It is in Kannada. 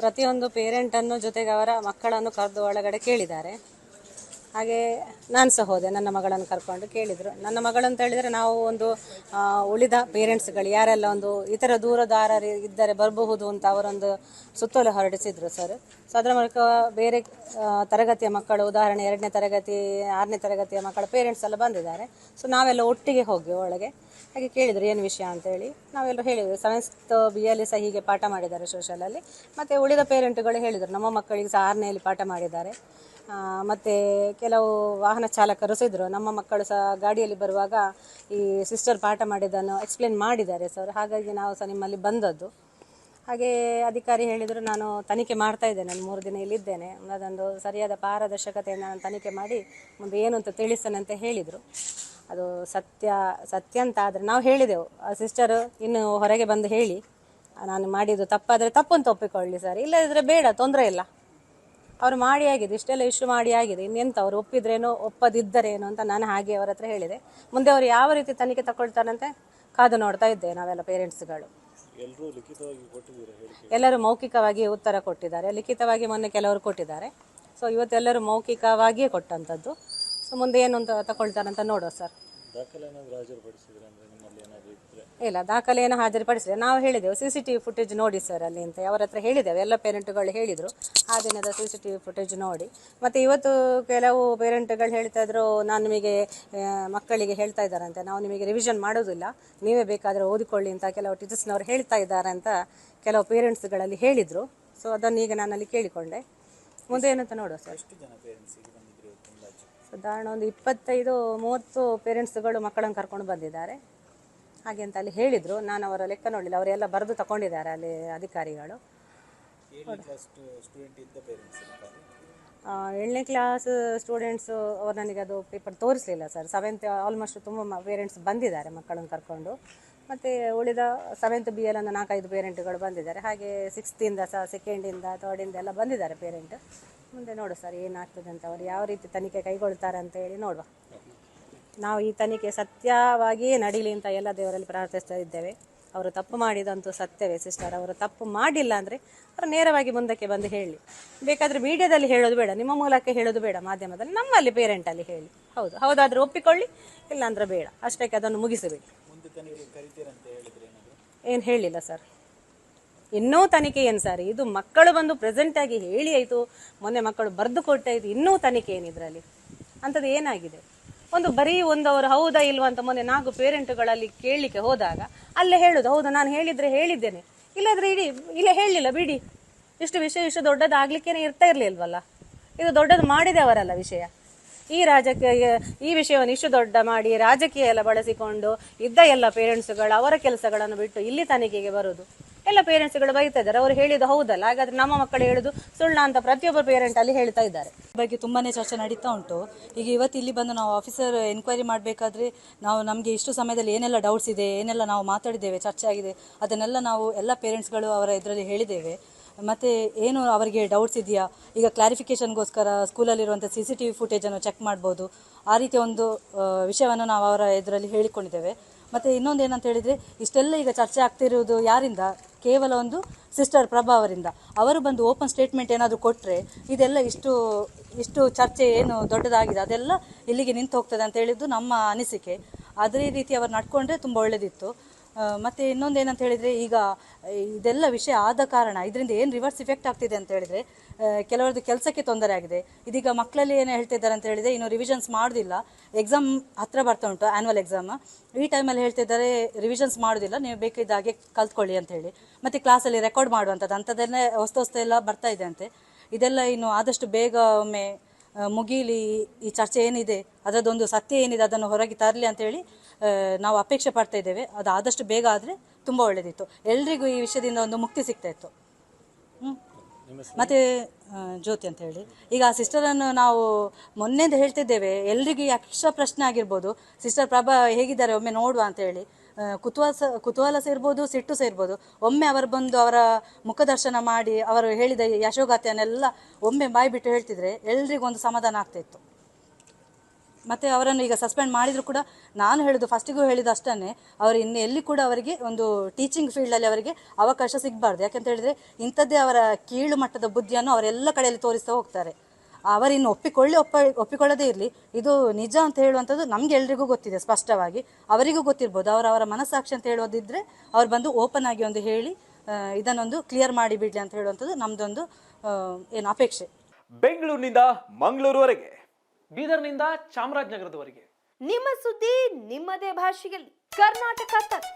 ಪ್ರತಿಯೊಂದು ಪೇರೆಂಟನ್ನು ಜೊತೆಗೆ ಅವರ ಮಕ್ಕಳನ್ನು ಕರೆದು ಒಳಗಡೆ ಕೇಳಿದ್ದಾರೆ. ಹಾಗೆ ನಾನು ಸಹ ಹೋದೆ, ನನ್ನ ಮಗಳನ್ನು ಕರ್ಕೊಂಡು ಕೇಳಿದರು. ನನ್ನ ಮಗಳು ಅಂತ ಹೇಳಿದರೆ ನಾವು ಒಂದು ಉಳಿದ ಪೇರೆಂಟ್ಸ್ಗಳು ಯಾರೆಲ್ಲ ಒಂದು ಇತರ ದೂರದಾರರು ಇದ್ದರೆ ಬರಬಹುದು ಅಂತ ಅವರೊಂದು ಸುತ್ತೋಲೆ ಹೊರಡಿಸಿದ್ರು ಸರ್. ಸೊ ಅದರ ಮೂಲಕ ಬೇರೆ ತರಗತಿಯ ಮಕ್ಕಳು, ಉದಾಹರಣೆ 2ನೇ ತರಗತಿ 6ನೇ ತರಗತಿಯ ಮಕ್ಕಳ ಪೇರೆಂಟ್ಸ್ ಎಲ್ಲ ಬಂದಿದ್ದಾರೆ. ಸೊ ನಾವೆಲ್ಲ ಒಟ್ಟಿಗೆ ಹೋಗಿ ಒಳಗೆ ಹಾಗೆ ಕೇಳಿದರು ಏನು ವಿಷಯ ಅಂತೇಳಿ. ನಾವೆಲ್ಲ ಹೇಳಿದ್ವಿ 7th B ಸಹ ಹೀಗೆ ಪಾಠ ಮಾಡಿದ್ದಾರೆ ಸೋಷಲಲ್ಲಿ. ಮತ್ತು ಉಳಿದ ಪೇರೆಂಟ್ಗಳು ಹೇಳಿದರು ನಮ್ಮ ಮಕ್ಕಳಿಗೆ ಸಹ 6ನೇಯಲ್ಲಿ ಪಾಠ ಮಾಡಿದ್ದಾರೆ. ಮತ್ತು ಕೆಲವು ವಾಹನ ಚಾಲಕರು ಸಹ ಇದ್ದರು, ನಮ್ಮ ಮಕ್ಕಳು ಸಹ ಗಾಡಿಯಲ್ಲಿ ಬರುವಾಗ ಈ ಸಿಸ್ಟರ್ ಪಾಠ ಮಾಡಿದ್ದನ್ನು ಎಕ್ಸ್ಪ್ಲೇನ್ ಮಾಡಿದ್ದಾರೆ ಸರ್, ಹಾಗಾಗಿ ನಾವು ಸಹ ನಿಮ್ಮಲ್ಲಿ ಬಂದದ್ದು. ಹಾಗೆ ಅಧಿಕಾರಿ ಹೇಳಿದರು ನಾನು ತನಿಖೆ ಮಾಡ್ತಾ ಇದ್ದೇನೆ, ನಾನು 3 ದಿನ ಇಲ್ಲಿದ್ದೇನೆ, ಅದೊಂದು ಸರಿಯಾದ ಪಾರದರ್ಶಕತೆಯನ್ನು ನಾನು ತನಿಖೆ ಮಾಡಿ ಮುಂದೆ ಏನು ಅಂತ ತಿಳಿಸ್ತೇನೆ ಅಂತ ಹೇಳಿದರು. ಅದು ಸತ್ಯ ಅಂತ ಆದರೆ ನಾವು ಹೇಳಿದೆವು, ಆ ಸಿಸ್ಟರು ಇನ್ನು ಹೊರಗೆ ಬಂದು ಹೇಳಿ ನಾನು ಮಾಡಿದ್ದು ತಪ್ಪಾದರೆ ತಪ್ಪು ಅಂತ ಒಪ್ಪಿಕೊಳ್ಳಿ ಸರ್, ಇಲ್ಲದಿದ್ದರೆ ಬೇಡ, ತೊಂದರೆ ಇಲ್ಲ. ಅವರು ಮಾಡಿ ಆಗಿದೆ, ಇಷ್ಟೆಲ್ಲ ಇಷ್ಟು ಮಾಡಿ ಆಗಿದೆ, ಇನ್ನೆಂತ ಅವರು ಒಪ್ಪಿದ್ರೇನೋ ಒಪ್ಪದಿದ್ದರೇನೋ ಅಂತ ನಾನು ಹಾಗೆ ಅವರ ಹತ್ರ ಹೇಳಿದೆ. ಮುಂದೆ ಅವರು ಯಾವ ರೀತಿ ತನಿಖೆ ತಗೊಳ್ತಾರಂತೆ ಕಾದು ನೋಡ್ತಾ ಇದ್ದೇವೆ ನಾವೆಲ್ಲ ಪೇರೆಂಟ್ಸ್ಗಳು. ಎಲ್ಲರೂ ಮೌಖಿಕವಾಗಿ ಉತ್ತರ ಕೊಟ್ಟಿದ್ದಾರೆ, ಲಿಖಿತವಾಗಿ ಮೊನ್ನೆ ಕೆಲವರು ಕೊಟ್ಟಿದ್ದಾರೆ. ಸೊ ಇವತ್ತೆಲ್ಲರೂ ಮೌಖಿಕವಾಗಿಯೇ ಕೊಟ್ಟಂಥದ್ದು. ಸೊ ಮುಂದೆ ಏನು ಅಂತ ತಗೊಳ್ತಾರಂತ ನೋಡುವ ಸರ್. ಇಲ್ಲ, ದಾಖಲೆಯನ್ನು ಹಾಜರುಪಡಿಸಿದೆ. ನಾವು ಹೇಳಿದೆವು CCTV ಫುಟೇಜ್ ನೋಡಿ ಸರ್ ಅಲ್ಲಿ ಅಂತ ಅವರ ಹತ್ರ ಹೇಳಿದ್ದೇವೆ. ಎಲ್ಲ ಪೇರೆಂಟ್ಗಳು ಹೇಳಿದರು ಆ ದಿನದ CCTV ಫುಟೇಜ್ ನೋಡಿ. ಮತ್ತು ಇವತ್ತು ಕೆಲವು ಪೇರೆಂಟ್ಗಳು ಹೇಳ್ತಾ ಇದ್ರು, ನಾನು ನಿಮಗೆ ಮಕ್ಕಳಿಗೆ ಹೇಳ್ತಾ ಇದ್ದಾರಂತೆ, ನಾವು ನಿಮಗೆ ರಿವಿಷನ್ ಮಾಡೋದಿಲ್ಲ, ನೀವೇ ಬೇಕಾದರೆ ಓದಿಕೊಳ್ಳಿ ಅಂತ ಕೆಲವು ಟೀಚರ್ಸ್ನವ್ರು ಹೇಳ್ತಾ ಇದ್ದಾರೆ ಅಂತ ಕೆಲವು ಪೇರೆಂಟ್ಸ್ಗಳಲ್ಲಿ ಹೇಳಿದರು. ಸೊ ಅದನ್ನು ಈಗ ನಾನಲ್ಲಿ ಕೇಳಿಕೊಂಡೆ. ಮುಂದೆ ಏನಂತ ನೋಡುವ ಸರ್. ಸಾಧಾರಣ ಒಂದು 25-30 ಪೇರೆಂಟ್ಸ್ಗಳು ಮಕ್ಕಳನ್ನು ಕರ್ಕೊಂಡು ಬಂದಿದ್ದಾರೆ ಹಾಗೆ ಅಂತ ಅಲ್ಲಿ ಹೇಳಿದರು. ನಾನು ಅವರ ಲೆಕ್ಕ ನೋಡಲಿಲ್ಲ, ಅವರೆಲ್ಲ ಬರೆದು ತಗೊಂಡಿದ್ದಾರೆ ಅಲ್ಲಿ ಅಧಿಕಾರಿಗಳು. 7ನೇ ಕ್ಲಾಸ್ ಸ್ಟೂಡೆಂಟ್ಸು ಅವರು ನನಗೆ ಅದು ಪೇಪರ್ ತೋರಿಸಲಿಲ್ಲ ಸರ್. 7th ಆಲ್ಮೋಸ್ಟ್ ತುಂಬ ಪೇರೆಂಟ್ಸ್ ಬಂದಿದ್ದಾರೆ ಮಕ್ಕಳನ್ನು ಕರ್ಕೊಂಡು. ಮತ್ತು ಉಳಿದ 7th B ಒಂದು 4-5 ಪೇರೆಂಟ್ಗಳು ಬಂದಿದ್ದಾರೆ. ಹಾಗೆ 6th ಸಹ 2nd 3rd ಎಲ್ಲ ಬಂದಿದ್ದಾರೆ ಪೇರೆಂಟ್. ಮುಂದೆ ನೋಡು ಸರ್ ಏನಾಗ್ತದೆ ಅಂತ, ಅವರು ಯಾವ ರೀತಿ ತನಿಖೆ ಕೈಗೊಳ್ತಾರೆ ಅಂತ ಹೇಳಿ ನೋಡುವ. ನಾವು ಈ ತನಿಖೆ ಸತ್ಯವಾಗಿಯೇ ನಡೀಲಿ ಅಂತ ಎಲ್ಲ ದೇವರಲ್ಲಿ ಪ್ರಾರ್ಥಿಸ್ತಾ ಇದ್ದೇವೆ. ಅವರು ತಪ್ಪು ಮಾಡಿದಂತೂ ಸತ್ಯವೇ ಸಿಸ್ಟರ್. ಅವರು ತಪ್ಪು ಮಾಡಿಲ್ಲ ಅಂದರೆ ಅವರು ನೇರವಾಗಿ ಮುಂದಕ್ಕೆ ಬಂದು ಹೇಳಿ, ಬೇಕಾದರೆ ಮೀಡಿಯಾದಲ್ಲಿ ಹೇಳೋದು ಬೇಡ, ನಿಮ್ಮ ಮೂಲಕ ಹೇಳೋದು ಬೇಡ, ಮಾಧ್ಯಮದಲ್ಲಿ ನಮ್ಮಲ್ಲಿ ಪೇರೆಂಟಲ್ಲಿ ಹೇಳಿ. ಹೌದಾದರೆ ಒಪ್ಪಿಕೊಳ್ಳಿ, ಇಲ್ಲಾಂದ್ರೆ ಬೇಡ, ಅಷ್ಟಕ್ಕೆ ಅದನ್ನು ಮುಗಿಸಬೇಡಿ. ಏನು ಹೇಳಿಲ್ಲ ಸರ್, ಇನ್ನೂ ತನಿಖೆ ಏನು ಸರ್, ಇದು ಮಕ್ಕಳು ಬಂದು ಪ್ರೆಸೆಂಟಾಗಿ ಹೇಳಿ ಆಯಿತು, ಮೊನ್ನೆ ಮಕ್ಕಳು ಬರೆದು ಕೊಟ್ಟಾಯಿತು, ಇನ್ನೂ ತನಿಖೆ ಏನಿದ್ರಲ್ಲಿ ಅಂಥದ್ದು ಏನಾಗಿದೆ? ಒಂದು ಬರೀ ಅವರು ಹೌದಾ ಇಲ್ವಾ ಅಂತ ಮೊನ್ನೆ 4 ಪೇರೆಂಟ್ಗಳಲ್ಲಿ ಕೇಳಲಿಕ್ಕೆ ಹೋದಾಗ ಅಲ್ಲೇ ಹೇಳೋದು, ಹೌದಾ ನಾನು ಹೇಳಿದರೆ ಹೇಳಿದ್ದೇನೆ, ಇಲ್ಲಾದರೆ ಇಲ್ಲ ಹೇಳಲಿಲ್ಲ ಬಿಡಿ, ಇಷ್ಟು ವಿಷಯ ಇಷ್ಟು ದೊಡ್ಡದಾಗಲಿಕ್ಕೇನೆ ಇರ್ತಾ ಇರಲಿಲ್ವಲ್ಲ, ಇದು ದೊಡ್ಡದು ಮಾಡಿದೆ ಅವರಲ್ಲ ವಿಷಯ. ಈ ವಿಷಯವನ್ನು ಇಷ್ಟು ದೊಡ್ಡ ಮಾಡಿ ರಾಜಕೀಯ ಎಲ್ಲ ಬಳಸಿಕೊಂಡು ಇದ್ದ ಎಲ್ಲ ಪೇರೆಂಟ್ಸ್ಗಳು ಅವರ ಕೆಲಸಗಳನ್ನು ಬಿಟ್ಟು ಇಲ್ಲಿ ತನಿಖೆಗೆ ಬರೋದು. ಎಲ್ಲ ಪೇರೆಂಟ್ಸ್ಗಳು ಬೈತಾ ಇದ್ದಾರೆ, ಅವರು ಹೇಳಿದ್ದು ಹೌದಲ್ಲ, ಹಾಗಾದ್ರೆ ನಮ್ಮ ಮಕ್ಕಳು ಹೇಳುದು ಸುಳ್ಳ ಅಂತ ಪ್ರತಿಯೊಬ್ಬರು ಪೇರೆಂಟ್ ಅಲ್ಲಿ ಹೇಳ್ತಾ ಇದ್ದಾರೆ. ಬಗ್ಗೆ ತುಂಬಾನೇ ಚರ್ಚೆ ನಡೀತಾ ಉಂಟು. ಈಗ ಇವತ್ತು ಇಲ್ಲಿ ಬಂದು ನಾವು ಆಫೀಸರ್ ಎನ್ಕ್ವೈರಿ ಮಾಡಬೇಕಾದ್ರೆ ನಮಗೆ ಇಷ್ಟು ಸಮಯದಲ್ಲಿ ಏನೆಲ್ಲ ಡೌಟ್ಸ್ ಇದೆ, ಏನೆಲ್ಲ ನಾವು ಮಾತಾಡಿದ್ದೇವೆ, ಚರ್ಚೆ ಆಗಿದೆ, ಅದನ್ನೆಲ್ಲ ನಾವು ಎಲ್ಲ ಪೇರೆಂಟ್ಸ್ಗಳು ಅವರ ಇದರಲ್ಲಿ ಹೇಳಿದ್ದೇವೆ. ಮತ್ತು ಏನು ಅವರಿಗೆ ಡೌಟ್ಸ್ ಇದೆಯಾ, ಈಗ ಕ್ಲಾರಿಫಿಕೇಷನ್ಗೋಸ್ಕರ ಸ್ಕೂಲಲ್ಲಿರುವಂಥ CCTV ಫುಟೇಜನ್ನು ಚೆಕ್ ಮಾಡ್ಬೋದು, ಆ ರೀತಿಯ ಒಂದು ವಿಷಯವನ್ನು ನಾವು ಅವರ ಇದರಲ್ಲಿ ಹೇಳಿಕೊಂಡಿದ್ದೇವೆ. ಮತ್ತು ಇನ್ನೊಂದು ಏನಂತ ಹೇಳಿದರೆ, ಇಷ್ಟೆಲ್ಲ ಈಗ ಚರ್ಚೆ ಆಗ್ತಿರುವುದು ಯಾರಿಂದ? ಕೇವಲ ಒಂದು ಸಿಸ್ಟರ್ ಪ್ರಭಾ ಅವರಿಂದ. ಅವರು ಬಂದು ಓಪನ್ ಸ್ಟೇಟ್ಮೆಂಟ್ ಏನಾದರೂ ಕೊಟ್ಟರೆ ಇದೆಲ್ಲ ಇಷ್ಟು ಚರ್ಚೆ ಏನು ದೊಡ್ಡದಾಗಿದೆ ಅದೆಲ್ಲ ಇಲ್ಲಿಗೆ ನಿಂತು ಹೋಗ್ತದೆ ಅಂತ ಹೇಳಿದ್ದು ನಮ್ಮ ಅನಿಸಿಕೆ. ಅದೇ ರೀತಿ ಅವರು ನಡ್ಕೊಂಡ್ರೆ ತುಂಬ ಒಳ್ಳೆಯದಿತ್ತು. ಮತ್ತು ಇನ್ನೊಂದು ಏನಂತ ಹೇಳಿದರೆ, ಈಗ ಇದೆಲ್ಲ ವಿಷಯ ಆದ ಕಾರಣ ಇದರಿಂದ ಏನು ರಿವರ್ಸ್ ಇಫೆಕ್ಟ್ ಆಗ್ತಿದೆ ಅಂತ ಹೇಳಿದರೆ, ಕೆಲವರದ್ದು ಕೆಲಸಕ್ಕೆ ತೊಂದರೆ ಆಗಿದೆ. ಇದೀಗ ಮಕ್ಕಳಲ್ಲಿ ಏನು ಹೇಳ್ತಿದ್ದಾರೆ ಅಂತ ಹೇಳಿದರೆ, ಇನ್ನು ರಿವಿಷನ್ಸ್ ಮಾಡೋದಿಲ್ಲ, ಎಕ್ಸಾಮ್ ಹತ್ತಿರ ಬರ್ತಾ ಉಂಟು, ಆ್ಯನ್ಯುವಲ್ ಎಕ್ಸಾಮ್, ಈ ಟೈಮಲ್ಲಿ ಹೇಳ್ತಿದ್ದಾರೆ ರಿವಿಷನ್ಸ್ ಮಾಡೋದಿಲ್ಲ, ನೀವು ಬೇಕಿದ್ದ ಹಾಗೆ ಕಲ್ತ್ಕೊಳ್ಳಿ ಅಂತ ಹೇಳಿ. ಮತ್ತು ಕ್ಲಾಸಲ್ಲಿ ರೆಕಾರ್ಡ್ ಮಾಡುವಂಥದ್ದು ಅಂಥದ್ದನ್ನೇ ಹೊಸ ಬರ್ತಾ ಇದೆ ಅಂತೆ. ಇದೆಲ್ಲ ಇನ್ನು ಆದಷ್ಟು ಬೇಗ ಒಮ್ಮೆ ಮುಗೀಲಿ, ಈ ಚರ್ಚೆ ಏನಿದೆ ಅದರದ್ದೊಂದು ಸತ್ಯ ಏನಿದೆ ಅದನ್ನು ಹೊರಗೆ ತರಲಿ ಅಂತೇಳಿ ನಾವು ಅಪೇಕ್ಷೆ ಪಡ್ತಾ ಇದ್ದೇವೆ. ಅದು ಆದಷ್ಟು ಬೇಗ ಆದರೆ ತುಂಬ ಒಳ್ಳೆಯದಿತ್ತು, ಎಲ್ರಿಗೂ ಈ ವಿಷಯದಿಂದ ಒಂದು ಮುಕ್ತಿ ಸಿಗ್ತಾ ಇತ್ತು. ಮತ್ತು ಜ್ಯೋತಿ ಅಂತ ಹೇಳಿ, ಈಗ ಆ ಸಿಸ್ಟರನ್ನು ನಾವು ಮೊನ್ನೆಯಿಂದ ಹೇಳ್ತಿದ್ದೇವೆ, ಎಲ್ರಿಗೂ ಯಕ್ಷ ಪ್ರಶ್ನೆ ಆಗಿರ್ಬೋದು, ಸಿಸ್ಟರ್ ಪ್ರಭಾ ಹೇಗಿದ್ದಾರೆ ಒಮ್ಮೆ ನೋಡುವ ಅಂತೇಳಿ. ಕುತೂಹಲ ಸಹ ಇರ್ಬೋದು, ಸಿಟ್ಟು ಸಹ ಇರ್ಬೋದು. ಒಮ್ಮೆ ಅವರು ಬಂದು ಅವರ ಮುಖದರ್ಶನ ಮಾಡಿ ಅವರು ಹೇಳಿದ ಯಶೋಗಾಥೆಯನ್ನೆಲ್ಲ ಒಮ್ಮೆ ಬಾಯಿ ಬಿಟ್ಟು ಹೇಳ್ತಿದ್ರೆ ಎಲ್ರಿಗೂ ಒಂದು ಸಮಾಧಾನ ಆಗ್ತಾ ಇತ್ತು. ಮತ್ತು ಅವರನ್ನು ಈಗ ಸಸ್ಪೆಂಡ್ ಮಾಡಿದರೂ ಕೂಡ ನಾನು ಹೇಳೋದು ಫಸ್ಟಿಗೂ ಹೇಳಿದ ಅಷ್ಟೇ, ಅವರು ಇನ್ನು ಎಲ್ಲಿ ಕೂಡ ಅವರಿಗೆ ಒಂದು ಟೀಚಿಂಗ್ ಫೀಲ್ಡಲ್ಲಿ ಅವರಿಗೆ ಅವಕಾಶ ಸಿಗಬಾರ್ದು. ಯಾಕಂತ ಹೇಳಿದರೆ ಇಂಥದ್ದೇ ಅವರ ಕೀಳು ಮಟ್ಟದ ಬುದ್ಧಿಯನ್ನು ಅವರೆಲ್ಲ ಕಡೆಯಲ್ಲಿ ತೋರಿಸ್ತಾ ಹೋಗ್ತಾರೆ. ಅವರಿನ್ನು ಒಪ್ಪಿಕೊಳ್ಳದೇ ಇರಲಿ, ಇದು ನಿಜ ಅಂತ ಹೇಳುವಂಥದ್ದು ನಮ್ಗೆ ಎಲ್ರಿಗೂ ಗೊತ್ತಿದೆ ಸ್ಪಷ್ಟವಾಗಿ, ಅವರಿಗೂ ಗೊತ್ತಿರ್ಬೋದು. ಅವರ ಮನಸ್ಸಾಕ್ಷಿ ಅಂತ ಹೇಳೋದಿದ್ರೆ ಅವ್ರು ಬಂದು ಓಪನ್ ಆಗಿ ಒಂದು ಹೇಳಿ ಇದನ್ನೊಂದು ಕ್ಲಿಯರ್ ಮಾಡಿ ಬಿಡಲಿ ಅಂತ ಹೇಳುವಂಥದ್ದು ನಮ್ಮದೊಂದು ಏನು ಅಪೇಕ್ಷೆ. ಬೆಂಗಳೂರಿನಿಂದ ಮಂಗಳೂರುವರೆಗೆ, ಬೀದರ್ನಿಂದ ಚಾಮರಾಜನಗರದವರೆಗೆ ನಿಮ್ಮ ಸುದ್ದಿ ನಿಮ್ಮದೇ ಭಾಷೆಯಲ್ಲಿ ಕರ್ನಾಟಕ ತಕ್.